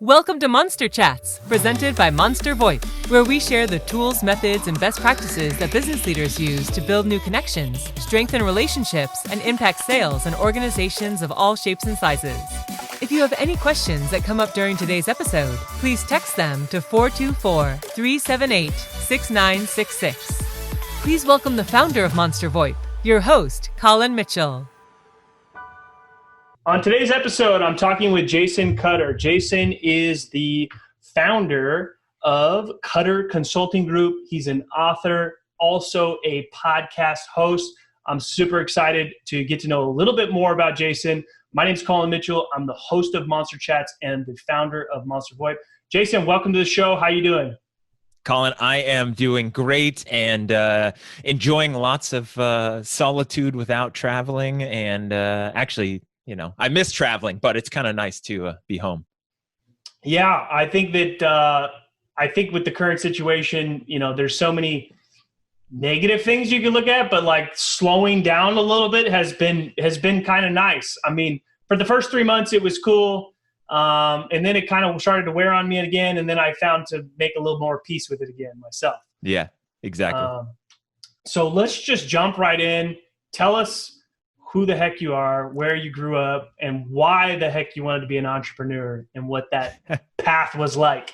Welcome to Monster Chats, presented by Monster VoIP, where we share the tools, methods, and best practices that business leaders use to build new connections, strengthen relationships, and impact sales in organizations of all shapes and sizes. If you have any questions that come up during today's episode, please text them to 424-378-6966. Please welcome the founder of Monster VoIP, your host, Colin Mitchell. On today's episode, I'm talking with Jason Cutter. Jason is the founder of Cutter Consulting Group. He's an author, also a podcast host. I'm super excited to get to know a little bit more about Jason. My name is Colin Mitchell. I'm the host of Monster Chats and the founder of Monster VoIP. Jason, welcome to the show. How you doing? Colin, I am doing great and enjoying lots of solitude without traveling and actually, I miss traveling, but it's kind of nice to be home. Yeah, I think that with the current situation, there's so many negative things you can look at, but like slowing down a little bit has been kind of nice. I mean, for the first 3 months, it was cool. And then it kind of started to wear on me again. And then I found to make a little more peace with it again myself. Yeah, exactly. So let's just jump right in. Tell us who the heck you are, where you grew up, and why the heck you wanted to be an entrepreneur and what that path was like.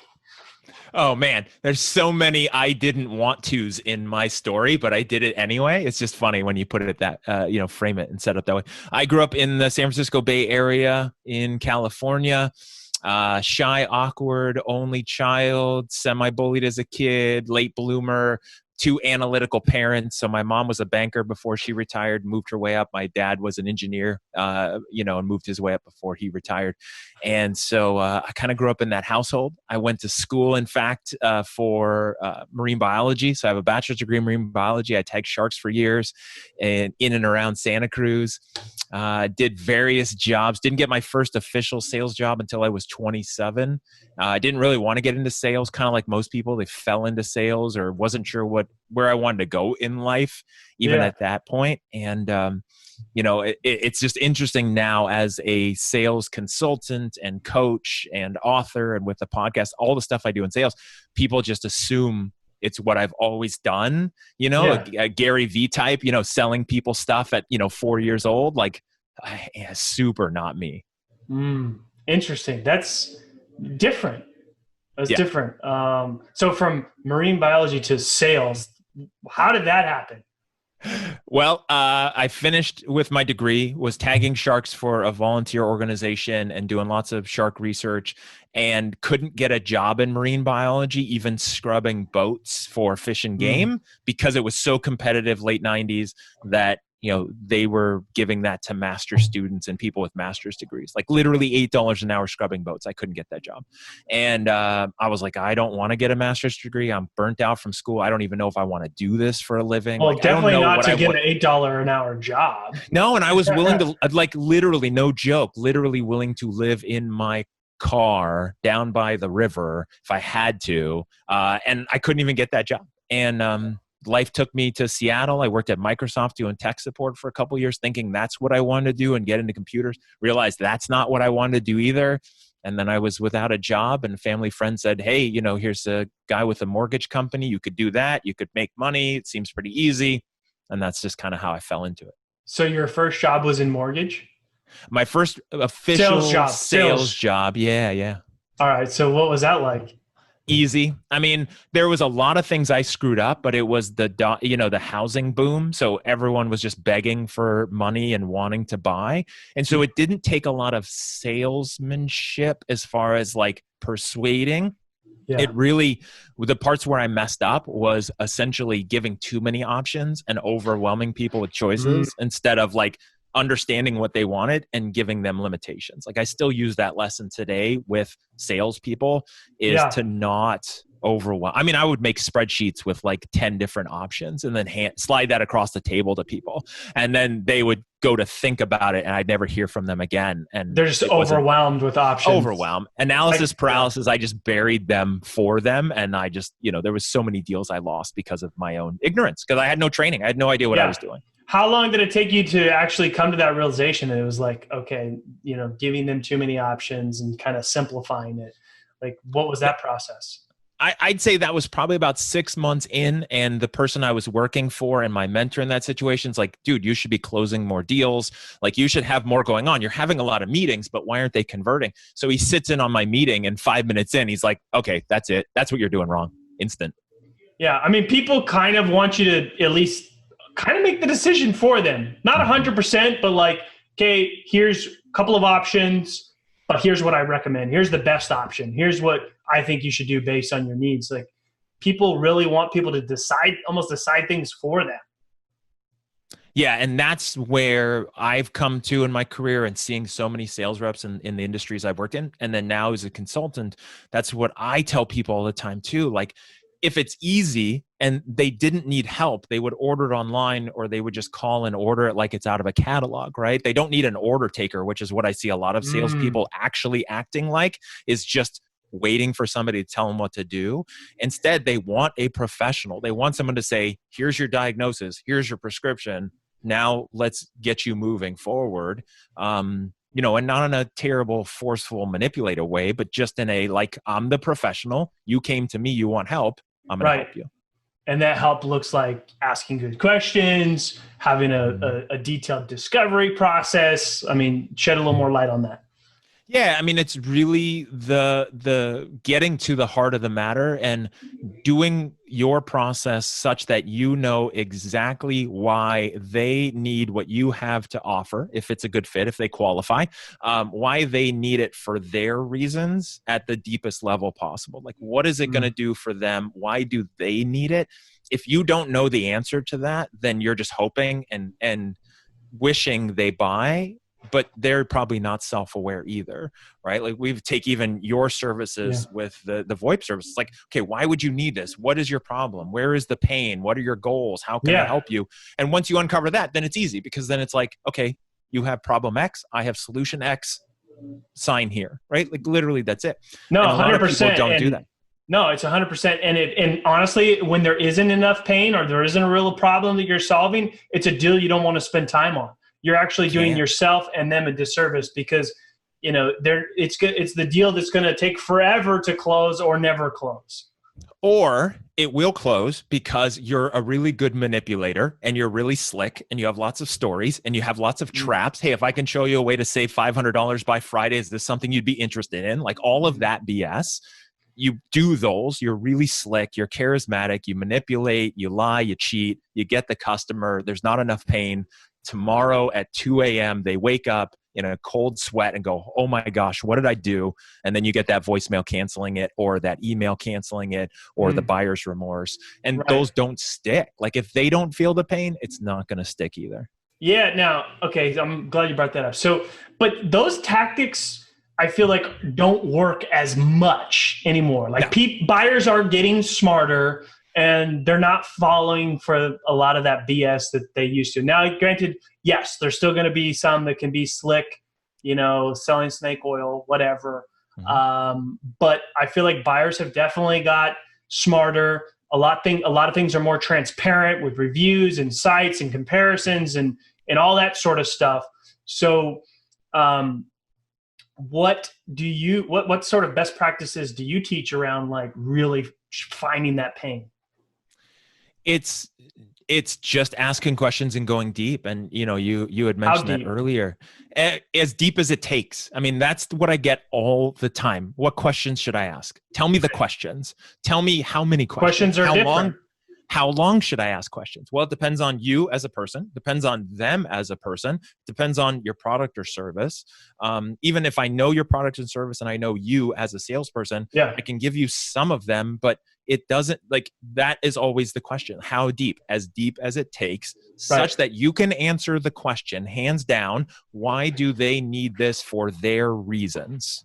Oh man, there's so many I didn't want to's in my story, but I did it anyway. It's just funny when you put it that, frame it and set it that way. I grew up in the San Francisco Bay Area in California. Shy, awkward, only child, semi-bullied as a kid, late bloomer, 2 analytical parents. So my mom was a banker before she retired, moved her way up. My dad was an engineer, and moved his way up before he retired. And so I kind of grew up in that household. I went to school, in fact, for marine biology. So I have a bachelor's degree in marine biology. I tagged sharks for years and in and around Santa Cruz. Did various jobs. Didn't get my first official sales job until I was 27. I didn't really want to get into sales, kind of like most people. They fell into sales or wasn't sure where I wanted to go in life, even at that point. And, it's just interesting now as a sales consultant and coach and author and with the podcast, all the stuff I do in sales, people just assume it's what I've always done, a Gary V type, selling people stuff at, 4 years old, like super not me. Interesting. That's different. Different. So from marine biology to sales, how did that happen? Well, I finished with my degree, was tagging sharks for a volunteer organization and doing lots of shark research, and couldn't get a job in marine biology, even scrubbing boats for Fish and Game, because it was so competitive late 90s that they were giving that to master students and people with master's degrees, like literally $8 an hour scrubbing boats. I couldn't get that job. And I was like, I don't want to get a master's degree. I'm burnt out from school. I don't even know if I want to do this for a living. Well, definitely not to get an $8 an hour job. No, and I was willing to, like literally, no joke, literally willing to live in my car down by the river if I had to. And I couldn't even get that job. And life took me to Seattle. I worked at Microsoft doing tech support for a couple of years, thinking that's what I wanted to do and get into computers. Realized that's not what I wanted to do either. And then I was without a job, and a family friend said, hey, here's a guy with a mortgage company. You could do that. You could make money. It seems pretty easy. And that's just kind of how I fell into it. So your first job was in mortgage? My first official sales job. Yeah. All right. So what was that like? Easy. I mean, there was a lot of things I screwed up, but it was the housing boom. So everyone was just begging for money and wanting to buy. And so it didn't take a lot of salesmanship as far as like persuading. Yeah. It really, the parts where I messed up was essentially giving too many options and overwhelming people with choices instead of like understanding what they wanted and giving them limitations. Like I still use that lesson today with salespeople is to not overwhelm. I mean, I would make spreadsheets with like 10 different options and then slide that across the table to people. And then they would go to think about it and I'd never hear from them again. And they're just overwhelmed with options. Overwhelmed. Analysis paralysis. I just buried them for them. And I just, there was so many deals I lost because of my own ignorance because I had no training. I had no idea what I was doing. How long did it take you to actually come to that realization? And it was like, okay, giving them too many options and kind of simplifying it. Like, what was that process? I'd say that was probably about 6 months in, and the person I was working for and my mentor in that situation is like, dude, you should be closing more deals. Like, you should have more going on. You're having a lot of meetings, but why aren't they converting? So he sits in on my meeting, and 5 minutes in, he's like, okay, that's it. That's what you're doing wrong. Instant. Yeah. I mean, people kind of want you to at least kind of make the decision for them. Not 100%, but like, okay, here's a couple of options, but here's what I recommend. Here's the best option. Here's what I think you should do based on your needs. Like, people really want people to almost decide things for them. Yeah. And that's where I've come to in my career, and seeing so many sales reps in the industries I've worked in. And then now as a consultant, that's what I tell people all the time too. Like, if it's easy and they didn't need help, they would order it online, or they would just call and order it like it's out of a catalog, right? They don't need an order taker, which is what I see a lot of salespeople actually acting like, is just waiting for somebody to tell them what to do. Instead, they want a professional. They want someone to say, here's your diagnosis, here's your prescription. Now let's get you moving forward. And not in a terrible, forceful, manipulative way, but just in a, like, I'm the professional. You came to me, you want help. I'm going to help you. And that help looks like asking good questions, having a detailed discovery process. I mean, shed a little more light on that. Yeah, I mean, it's really the getting to the heart of the matter and doing your process such that you know exactly why they need what you have to offer, if it's a good fit, if they qualify, why they need it for their reasons at the deepest level possible. Like, what is it going to do for them? Why do they need it? If you don't know the answer to that, then you're just hoping and wishing they buy, but they're probably not self-aware either, right? Like, we take even your services with the VoIP service. It's like, okay, why would you need this? What is your problem? Where is the pain? What are your goals? How can I help you? And once you uncover that, then it's easy, because then it's like, okay, you have problem X, I have solution X, sign here, right? Like, literally that's it. No, and a 100%. lot of people don't do that. No, it's 100%. And honestly, when there isn't enough pain or there isn't a real problem that you're solving, it's a deal you don't want to spend time on. You're actually doing yourself and them a disservice, because it's the deal that's going to take forever to close or never close. Or it will close because you're a really good manipulator and you're really slick and you have lots of stories and you have lots of traps. Hey, if I can show you a way to save $500 by Friday, is this something you'd be interested in? Like, all of that BS. You do those, you're really slick, you're charismatic, you manipulate, you lie, you cheat, you get the customer, there's not enough pain. Tomorrow at 2 a.m., they wake up in a cold sweat and go, oh my gosh, what did I do? And then you get that voicemail canceling it, or that email canceling it, or the buyer's remorse. And those don't stick. Like, if they don't feel the pain, it's not going to stick either. Yeah. Now, okay, I'm glad you brought that up. So, but those tactics, I feel like, don't work as much anymore. Like, buyers are getting smarter, and they're not following for a lot of that BS that they used to. Now, granted, yes, there's still going to be some that can be slick, selling snake oil, whatever. But I feel like buyers have definitely got smarter. A lot of things are more transparent with reviews and sites and comparisons and all that sort of stuff. So, what sort of best practices do you teach around, like, really finding that pain? It's just asking questions and going deep. And, you had mentioned that earlier. As deep as it takes. I mean, that's what I get all the time. What questions should I ask? Tell me the questions. Tell me how many questions. Questions are different. How long should I ask questions? Well, it depends on you as a person, depends on them as a person, depends on your product or service. Even if I know your product and service and I know you as a salesperson, I can give you some of them, but it doesn't, like, that is always the question. How deep? As deep as it takes, such that you can answer the question hands down. Why do they need this for their reasons?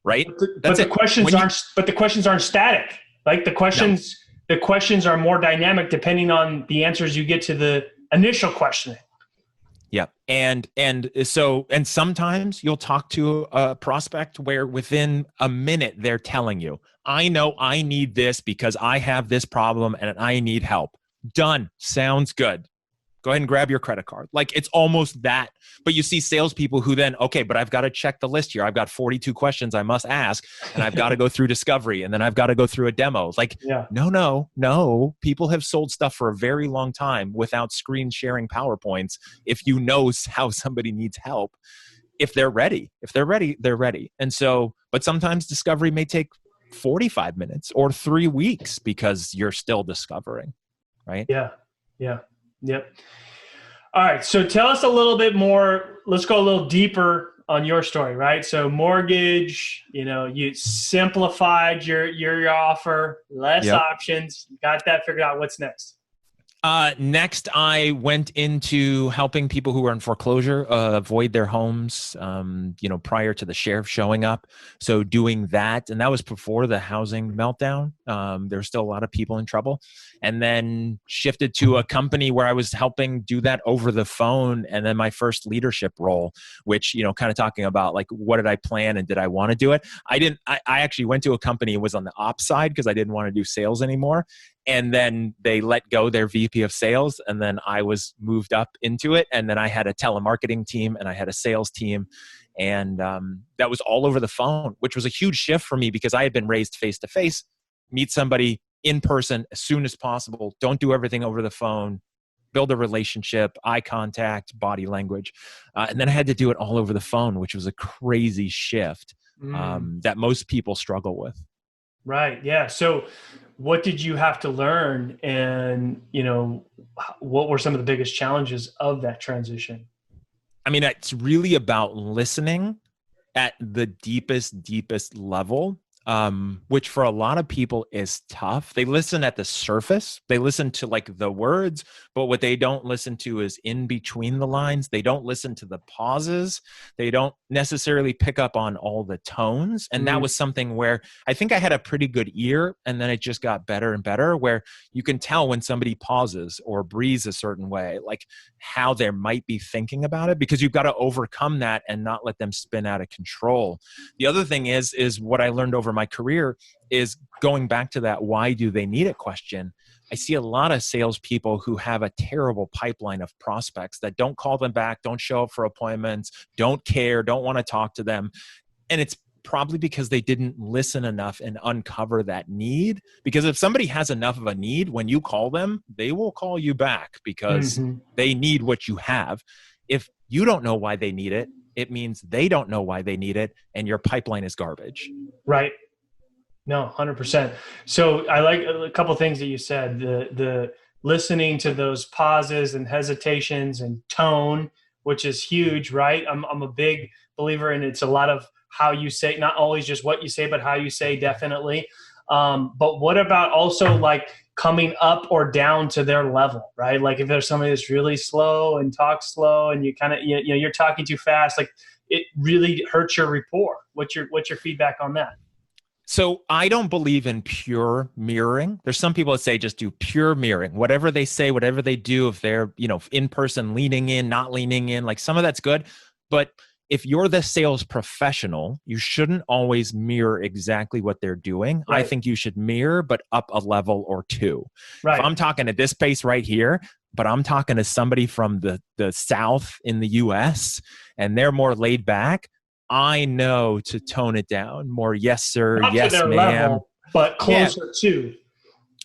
Right? But the questions aren't static. Like, the questions. No. The questions are more dynamic depending on the answers you get to the initial questioning. Yeah. And sometimes you'll talk to a prospect where within a minute they're telling you, I know I need this because I have this problem and I need help. Done. Sounds good. Go ahead and grab your credit card. Like it's almost that. But you see salespeople who then, okay, but I've got to check the list here. I've got 42 questions I must ask, and I've got to go through discovery, and then I've got to go through a demo. Like, no. People have sold stuff for a very long time without screen sharing PowerPoints. If you know how somebody needs help, if they're ready, they're ready. And so, but sometimes discovery may take 45 minutes or 3 weeks because you're still discovering, right? Yeah. Yep. All right. So tell us a little bit more. Let's go a little deeper on your story, right? So mortgage, you simplified your offer, less options, got that figured out. What's next? Next, I went into helping people who were in foreclosure avoid their homes, prior to the sheriff showing up. So doing that, and that was before the housing meltdown. There were still a lot of people in trouble. And then shifted to a company where I was helping do that over the phone. And then my first leadership role, which, kind of talking about like, what did I plan and did I want to do it? I actually went to a company and was on the ops side because I didn't want to do sales anymore. And then they let go their VP of sales. And then I was moved up into it. And then I had a telemarketing team and I had a sales team. And that was all over the phone, which was a huge shift for me because I had been raised face-to-face. Meet somebody in person as soon as possible. Don't do everything over the phone. Build a relationship, eye contact, body language. And then I had to do it all over the phone, which was a crazy shift that most people struggle with. Right. Yeah. So what did you have to learn? And, what were some of the biggest challenges of that transition? I mean, it's really about listening at the deepest level. Which for a lot of people is tough. They listen at the surface. They listen to like the words, but what they don't listen to is in between the lines. They don't listen to the pauses. They don't necessarily pick up on all the tones. And that was something where I think I had a pretty good ear, and then it just got better and better, where you can tell when somebody pauses or breathes a certain way, like how they might be thinking about it, because you've got to overcome that and not let them spin out of control. The other thing is what I learned over my career is going back to that why do they need it question. I see a lot of salespeople who have a terrible pipeline of prospects that don't call them back, don't show up for appointments, don't care, don't want to talk to them. And it's probably because they didn't listen enough and uncover that need. Because if somebody has enough of a need, when you call them, they will call you back because they need what you have. If you don't know why they need it, it means they don't know why they need it, and your pipeline is garbage. Right. No, 100%. So I like a couple of things that you said, the listening to those pauses and hesitations and tone, which is huge, right? I'm a big believer in it's a lot of how you say, not always just what you say, but how you say, definitely. But what about also like coming up or down to their level, right? Like if there's somebody that's really slow and talks slow and you kind of, you're talking too fast, like it really hurts your rapport. What's your feedback on that? So I don't believe in pure mirroring. There's some people that say just do pure mirroring. Whatever they say, whatever they do, if they're, in person, leaning in, not leaning in, like some of that's good. But if you're the sales professional, you shouldn't always mirror exactly what they're doing. Right. I think you should mirror, but up a level or two. Right. If I'm talking at this pace right here, but I'm talking to somebody from the South in the US and they're more laid back, I know to tone it down more. Yes, sir. Not yes, to their ma'am. Level, but closer to.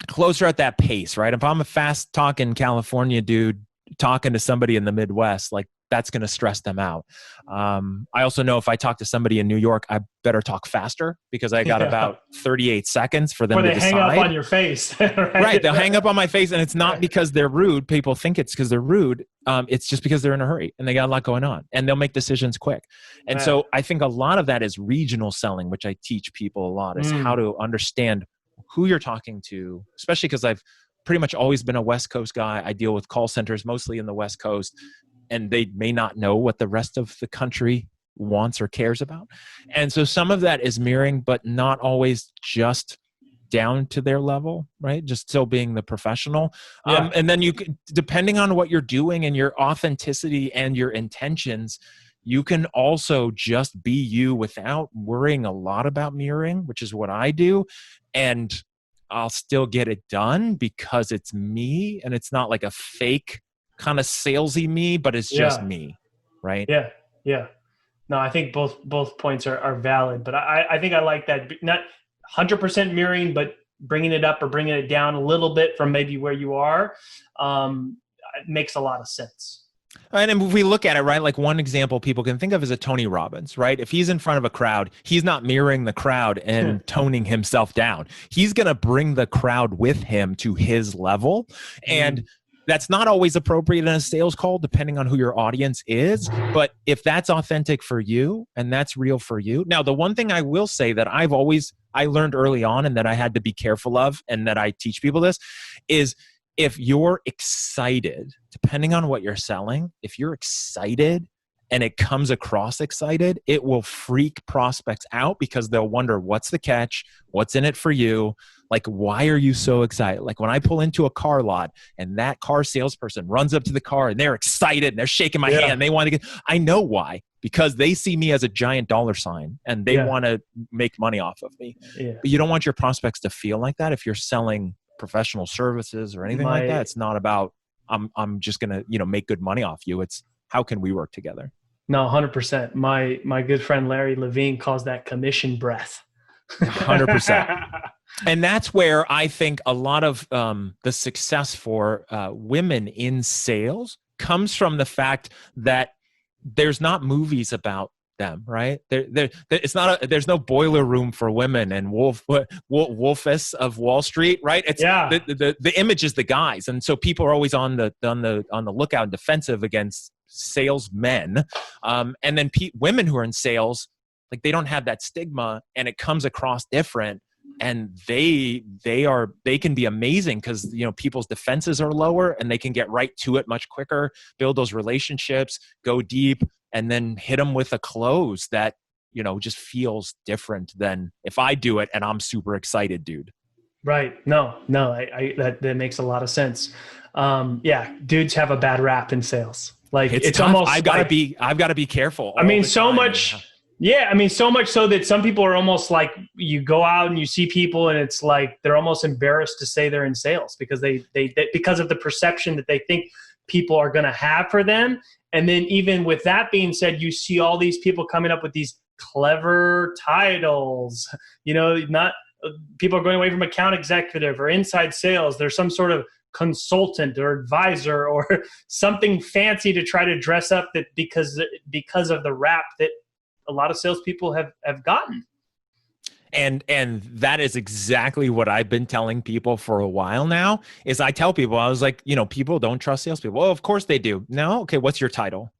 Closer at that pace, right? If I'm a fast talking California dude talking to somebody in the Midwest, like that's going to stress them out. I also know if I talk to somebody in New York, I better talk faster because I got about 38 seconds for them to decide. Hang up on your face. Right. They'll hang up on my face, and it's not because they're rude. People think it's because they're rude. It's just because they're in a hurry and they got a lot going on and they'll make decisions quick. And so I think a lot of that is regional selling, which I teach people a lot, is how to understand who you're talking to, especially because I've pretty much always been a West Coast guy. I deal with call centers mostly in the West Coast, and they may not know what the rest of the country wants or cares about. And so some of that is mirroring, but not always just down to their level, right? Just still being the professional. And then you can, depending on what you're doing and your authenticity and your intentions, you can also just be you without worrying a lot about mirroring, which is what I do. And I'll still get it done because it's me and it's not like a fake kind of salesy me, but it's just me, right? Yeah, yeah. No, I think both points are valid, but I think I like that. Not 100% mirroring, but bringing it up or bringing it down a little bit from maybe where you are, it makes a lot of sense. And if we look at it, right, like one example people can think of is a Tony Robbins, right? If he's in front of a crowd, he's not mirroring the crowd and toning himself down. He's going to bring the crowd with him to his level. And that's not always appropriate in a sales call, depending on who your audience is. But if that's authentic for you and that's real for you. Now, the one thing I will say that I learned early on and that I had to be careful of, and that I teach people this, is if you're excited, depending on what you're selling, if you're excited and it comes across excited, it will freak prospects out because they'll wonder, what's the catch? What's in it for you? Like, why are you so excited? Like when I pull into a car lot and that car salesperson runs up to the car and they're excited and they're shaking my hand, they want to I know why, because they see me as a giant dollar sign and they want to make money off of me. Yeah. But you don't want your prospects to feel like that if you're selling professional services or anything like that. It's not about, I'm just going to, make good money off you. It's how can we work together? No, 100%. My good friend Larry Levine calls that commission breath. 100%. And that's where I think a lot of the success for women in sales comes from the fact that there's not movies about them, right? It's not there's no Boiler Room for women and Wolfess of Wall Street, right? It's the image is the guys, and so people are always on the lookout and defensive against salesmen, and then women who are in sales, like they don't have that stigma, and it comes across different, and they can be amazing because people's defenses are lower and they can get right to it much quicker, build those relationships, go deep, and then hit them with a close that, just feels different than if I do it and I'm super excited, dude. Right. No, that makes a lot of sense. Dudes have a bad rap in sales. Like it's almost, I've got to be careful. I mean, so much. Yeah. I mean, so much so that some people are almost like, you go out and you see people and it's like, they're almost embarrassed to say they're in sales because they because of the perception that they think people are going to have for them. And then even with that being said, you see all these people coming up with these clever titles, not people are going away from account executive or inside sales. There's some sort of consultant or advisor or something fancy to try to dress up that because of the rap that a lot of salespeople have gotten. And that is exactly what I've been telling people for a while now. Is I tell people, I was like, people don't trust salespeople. Well, of course they do. No, okay, what's your title?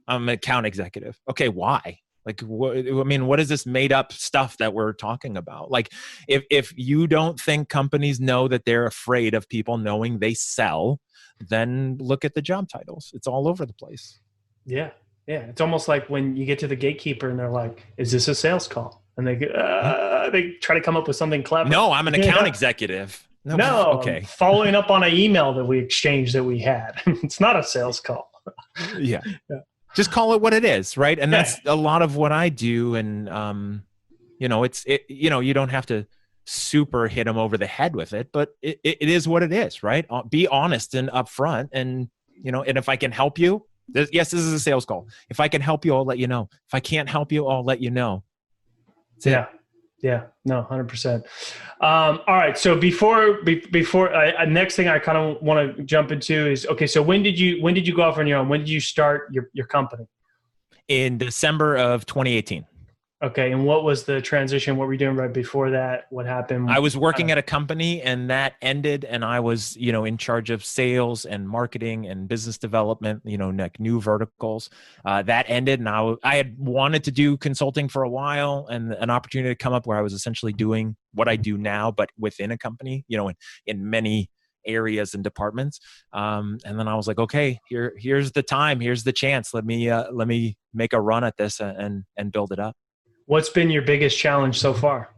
I'm an account executive. Okay, why? Like, what is this made up stuff that we're talking about? Like, if you don't think companies know that they're afraid of people knowing they sell, then look at the job titles. It's all over the place. Yeah. Yeah. It's almost like when you get to the gatekeeper and they're like, is this a sales call? And they try to come up with something clever. No, I'm an account executive. No, okay. I'm following up on an email that we exchanged that we had. It's not a sales call. Yeah. Just call it what it is, right? And that's a lot of what I do. And you don't have to super hit them over the head with it, but it is what it is, right? Be honest and upfront, and and if I can help you, yes, this is a sales call. If I can help you, I'll let you know. If I can't help you, I'll let you know. Yeah. No, 100%. All right. So before next thing I kind of want to jump into is, okay, so when did you go off on your own? When did you start your company? In December of 2018. Okay. And what was the transition? What were you doing right before that? What happened? I was working at a company and that ended, and I was, in charge of sales and marketing and business development, like new verticals. That ended, and I had wanted to do consulting for a while, and an opportunity to come up where I was essentially doing what I do now, but within a company, in many areas and departments. And then I was like, okay, here's the time, here's the chance. Let me make a run at this and build it up. What's been your biggest challenge so far?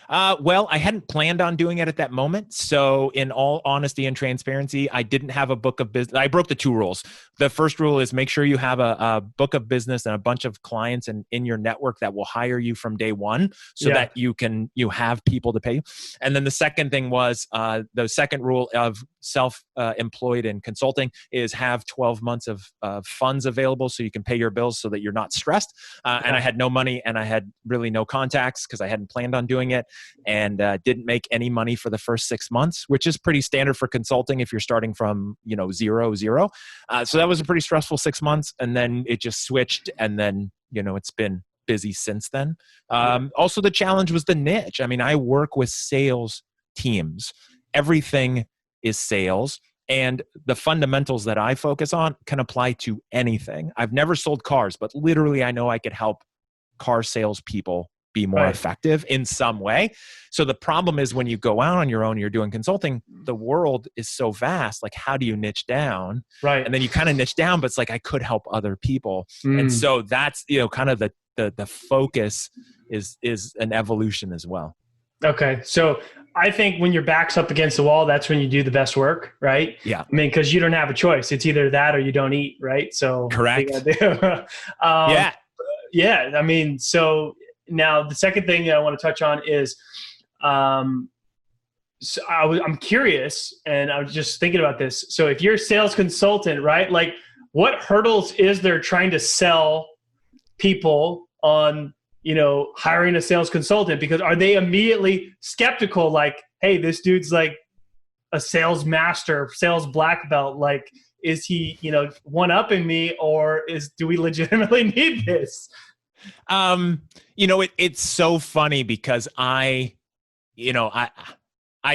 Well, I hadn't planned on doing it at that moment. So in all honesty and transparency, I didn't have a book of business. I broke the 2 rules. The first rule is make sure you have a book of business and a bunch of clients in your network that will hire you from day one so that you have people to pay. And then the second thing was the second rule of self-employed in consulting is have 12 months of funds available so you can pay your bills so that you're not stressed. And I had no money and I had really no contacts because I hadn't planned on doing it, and didn't make any money for the first 6 months, which is pretty standard for consulting if you're starting from, zero. So that was a pretty stressful 6 months. And then it just switched. And then, it's been busy since then. Also, the challenge was the niche. I mean, I work with sales teams. Everything is sales. And the fundamentals that I focus on can apply to anything. I've never sold cars, but literally I know I could help car salespeople be more effective in some way. So the problem is when you go out on your own, you're doing consulting, the world is so vast. Like, how do you niche down? Right. And then you kind of niche down, but it's like, I could help other people. And so that's, kind of the focus is an evolution as well. Okay. So I think when your back's up against the wall, that's when you do the best work, right? Yeah. I mean, because you don't have a choice. It's either that or you don't eat, right? So correct. Yeah. Yeah. I mean, so now the second thing that I want to touch on is, so I'm curious, and I was just thinking about this. So if you're a sales consultant, right? Like, what hurdles is there trying to sell people on, hiring a sales consultant? Because are they immediately skeptical? Like, hey, this dude's like a sales master, sales black belt. Like, is he, one-upping me, or do we legitimately need this? It's so funny because I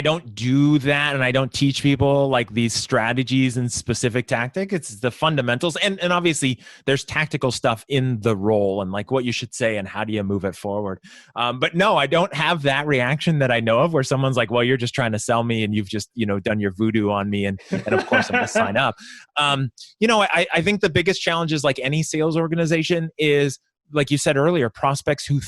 don't do that, and I don't teach people like these strategies and specific tactics. It's the fundamentals. And obviously there's tactical stuff in the role and like what you should say and how do you move it forward. But no, I don't have that reaction that I know of where someone's like, well, you're just trying to sell me and you've just, done your voodoo on me. And of course I'm going to sign up. I think the biggest challenge is, like any sales organization, is, like you said earlier, prospects who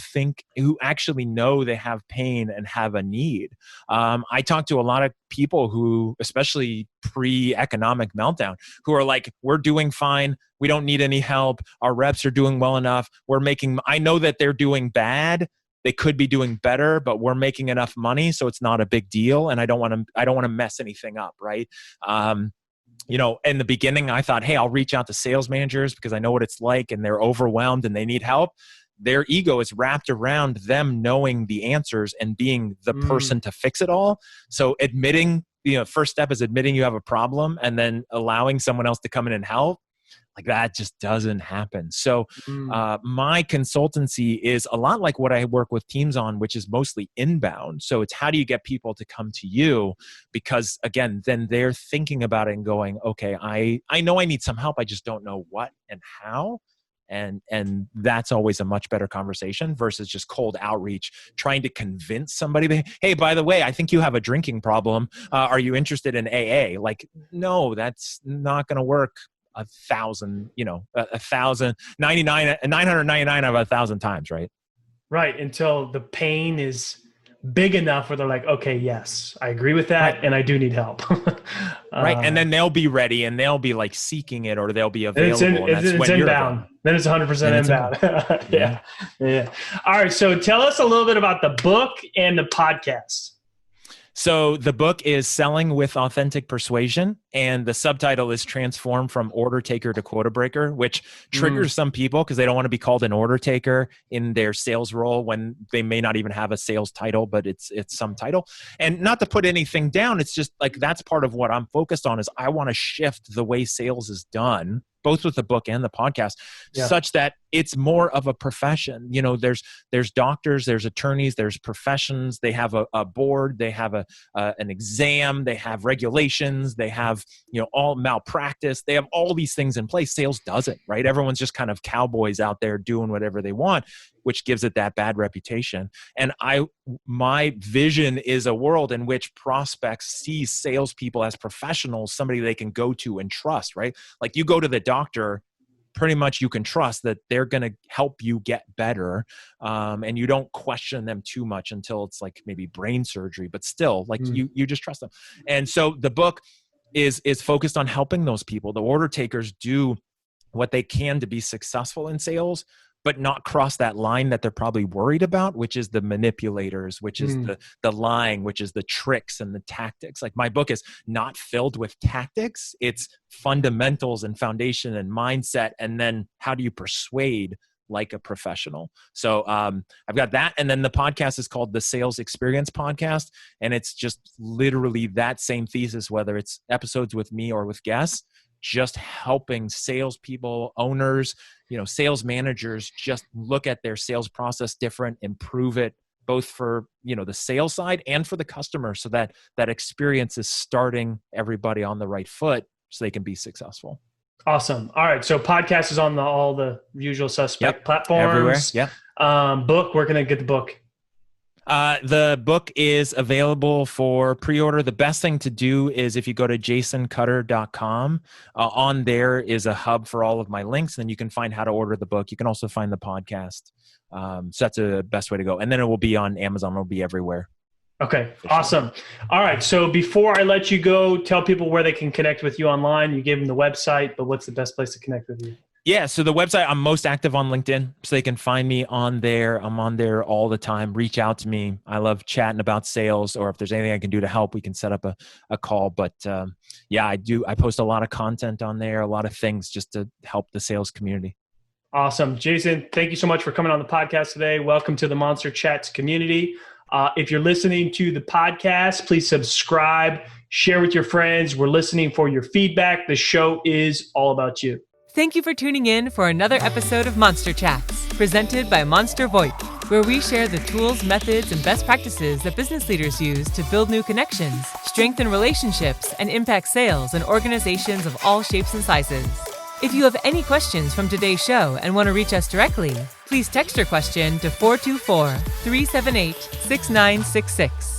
actually know they have pain and have a need. I talk to a lot of people who, especially pre-economic meltdown, who are like, we're doing fine. We don't need any help. Our reps are doing well enough. I know that they're doing bad. They could be doing better, but we're making enough money, so it's not a big deal. And I don't want to mess anything up. Right. In the beginning, I thought, hey, I'll reach out to sales managers because I know what it's like and they're overwhelmed and they need help. Their ego is wrapped around them knowing the answers and being the person to fix it all. So admitting, first step is admitting you have a problem and then allowing someone else to come in and help. Like, that just doesn't happen. So my consultancy is a lot like what I work with teams on, which is mostly inbound. So it's, how do you get people to come to you? Because again, then they're thinking about it and going, okay, I know I need some help. I just don't know what and how. And that's always a much better conversation versus just cold outreach, trying to convince somebody that, hey, by the way, I think you have a drinking problem. Are you interested in AA? Like, no, that's not going to work. 999 out of 1,000 times, right? Right. Until the pain is big enough where they're like, okay, yes, I agree with that. Right. And I do need help. Right. And then they'll be ready and they'll be like seeking it, or they'll be available. It's inbound. Then it's 100% inbound. Yeah. All right. So tell us a little bit about the book and the podcast. So the book is Selling with Authentic Persuasion, and the subtitle is Transform from Order Taker to Quota Breaker, which triggers some people because they don't want to be called an order taker in their sales role when they may not even have a sales title, but it's some title. And not to put anything down, it's just like, that's part of what I'm focused on, is I want to shift the way sales is done, both with the book and the podcast, such that it's more of a profession. There's doctors, there's attorneys, there's professions. They have a board, they have an exam, they have regulations, they have, all malpractice. They have all these things in place. Sales doesn't, right? Everyone's just kind of cowboys out there doing whatever they want, which gives it that bad reputation. And my vision is a world in which prospects see salespeople as professionals, somebody they can go to and trust, right? Like, you go to the doctor, pretty much you can trust that they're going to help you get better. And you don't question them too much until it's like maybe brain surgery, but still, like, you just trust them. And so the book is focused on helping those people. The order takers do what they can to be successful in sales, but not cross that line that they're probably worried about, which is the manipulators, which is the lying, which is the tricks and the tactics. Like my book is not filled with tactics. It's fundamentals and foundation and mindset. And then how do you persuade like a professional? So I've got that. And then the podcast is called the Sales Experience Podcast. And it's just literally that same thesis, whether it's episodes with me or with guests, just helping salespeople, owners, sales managers just look at their sales process different, improve it, both for, the sales side and for the customer, so that that experience is starting everybody on the right foot so they can be successful. Awesome. All right. So podcast is on all the usual suspect platforms. Everywhere. Yep. Book, where can I get the book? The book is available for pre-order. The best thing to do is if you go to jasoncutter.com, on there is a hub for all of my links, and then you can find how to order the book. You can also find the podcast. So that's the best way to go. And then it will be on Amazon. It'll be everywhere. Okay. Awesome. All right. So before I let you go, tell people where they can connect with you online. You gave them the website, but what's the best place to connect with you? Yeah, so the website, I'm most active on LinkedIn, so they can find me on there. I'm on there all the time. Reach out to me. I love chatting about sales, or if there's anything I can do to help, we can set up a call. But I post a lot of content on there, a lot of things just to help the sales community. Awesome. Jason, thank you so much for coming on the podcast today. Welcome to the Monster Chats community. If you're listening to the podcast, please subscribe, share with your friends. We're listening for your feedback. The show is all about you. Thank you for tuning in for another episode of Monster Chats, presented by Monster VoIP, where we share the tools, methods, and best practices that business leaders use to build new connections, strengthen relationships, and impact sales in organizations of all shapes and sizes. If you have any questions from today's show and want to reach us directly, please text your question to 424-378-6966.